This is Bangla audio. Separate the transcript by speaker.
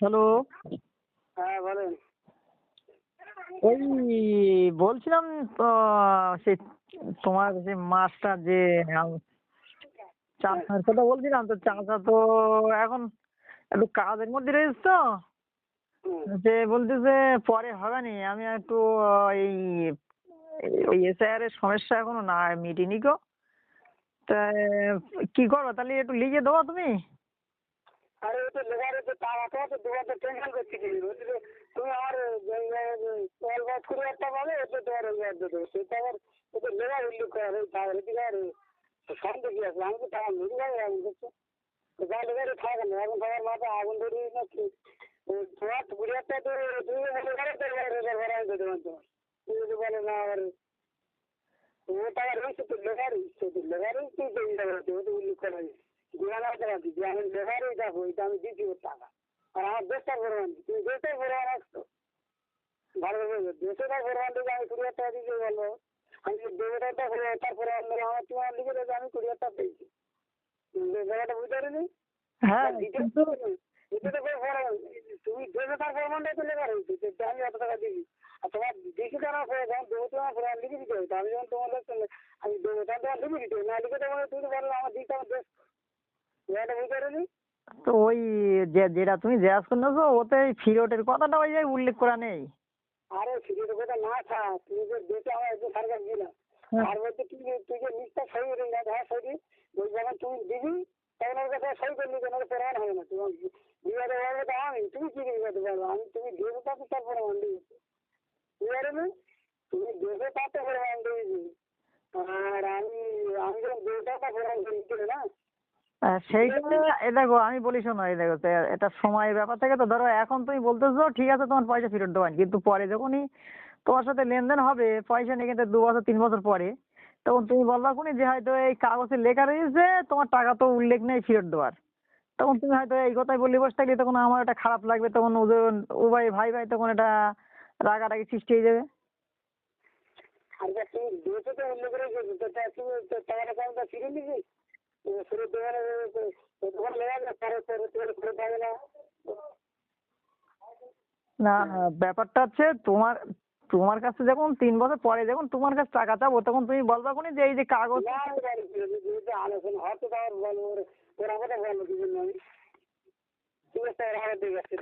Speaker 1: হ্যালো।
Speaker 2: হ্যাঁ বলেন।
Speaker 1: ওই বলছিলাম তো, সে তোমার যে মাছটা যে চাচার কথা বলছিলাম, তো চাচা তো এখন একটু কাজের মধ্যে রয়েছে তো,
Speaker 2: হুম।
Speaker 1: যে বলতেছে পরে হবে নি। আমি একটু এই ওই এসআইআর এর সমস্যা এখনো না মিটিনি গো। তা কি করবো তাহলে, একটু লিখে দেবো তুমি?
Speaker 2: আরে ও তো লেবারের তো টাকা তো তোমার তো টেনশন করছি কি বুঝলি? তুমি আমার কল বাস করে একটা বলে এতে তোমার রোজগার দেবো সেটা আবার ও তো লেবার উল্লেখ করা হয় তাহলে কি আর সন্দেহ কি আছে? আমি তো টাকা মিলি যাবে এখন করছো তো যা লেবারে থাকে না এখন তোমার মাথা আগুন ধরে না কি তোমার কুড়িয়ারটা তো তুমি লেবারে তো রোজগার করা হয়েছে তোমার তুমি যদি বলে না আবার ও টাকা রয়েছে তো লেবারই লেবারই তুই দেবি টাকা ও তো উল্লেখ করা হয়েছে। দুহাজার টাকা দিচ্ছি আমি লেবারই দেখো এটা আমি দিচ্ছি ওর টাকা আর আমার দেশটার পরিমাণ তুমি দেশের পরিমাণ আসতো ভালো দেশের পরিমাণ দিকে আমি 20,000 টাকা দিতে বলবো আমি দেবো তার পরিমাণ দেবো আমার তোমার লিখে দেবে আমি 20,000 টাকা পেয়েছি জায়গাটা বুঝতে পারিনি
Speaker 1: হ্যাঁ
Speaker 2: দিতে
Speaker 1: কিন্তু
Speaker 2: দিতে তো কোনো ফরম তুমি দেবে তার পরিমাণটাই তো লেবার হয়েছে আমি এত টাকা দিবি আর তোমার দিচ্ছি তারা যখন দেবো তোমার পরিমাণ লিখে দিতে হবে আমি যখন তোমার আমি দেবো তখন তোমার লিখে দিতে হবে না লিখে দেবো তুমি তো বললো আমার দিতে আমার দেশ জায়গাটা বুঝতে পারিনি।
Speaker 1: তো ওই যেটা তুমি জিজ্ঞাস করছো ওতে ফিরতের কথাটা ওই জায়গায় উল্লেখ করা নেই।
Speaker 2: আরে ফিরিয়ে কথা না থাক তুমি যে দেখে আমার একটু সরকার দিলাম
Speaker 1: হ্যাঁ।
Speaker 2: আর বলতে তুই যে লিস্টটা সই করে না হ্যাঁ সই ওই যখন তুমি দিবি তখন ওর কাছে সই করলি কেন প্রমাণ হবে না তোমার বিবাদে বলবে তো আমি তুমি কি বিবাদে বলবো আমি তুমি দেবো তাতে তার প্রমাণ দিবি বুঝতে না তুমি দেবে তাতে প্রমাণ দিবি আর আমি যখন দেবো তার প্রমাণ দিতে না
Speaker 1: সেইটা এ দেখো আমি বলি শোনো, এই দেখো এটা সময়ের ব্যাপার থাকে। তো ধরো এখন তুমি বলতেছো ঠিক আছে তোমার পয়সা ফেরত দেবেন, কিন্তু পরে যখনই তোমার সাথে লেনদেন হবে পয়সা নিয়ে, কিন্তু 2 বছর 3 বছর পরে, তখন তুমি বলবা কোনি যে হয়তো এই কাগজে লেখা রয়েছে তোমার টাকা তো উল্লেখ নেই ফেরত দেওয়ার। তখন তুমি হয়তো এই কথাই বললে বসে থাকলে তখন আমার এটা খারাপ লাগবে, তখন ওদের উভয় ভাই ভাই তখন এটা রাগারাগি সৃষ্টি হয়ে যাবে।
Speaker 2: আর তুমি দেশে তো উল্লেখ রেখেছো তো তুমি টাকাটা কাউন্টটা ফিরে নিবি ফেরত দেবে না তখন লেগে যাবে পরে ফেরত দেবে না
Speaker 1: না না, ব্যাপারটা হচ্ছে তোমার তোমার কাছে যখন 3 বছর পরে যখন তোমার কাছে টাকা চাবো, তখন তুমি বলবা কোনি যে এই যে কাগজ।
Speaker 2: না আমি জানি যদি আলোচনা হয়তো তার বলবো ওরা কথা বলবো কি জন্য আমি ঠিক আছে ঠিক আছে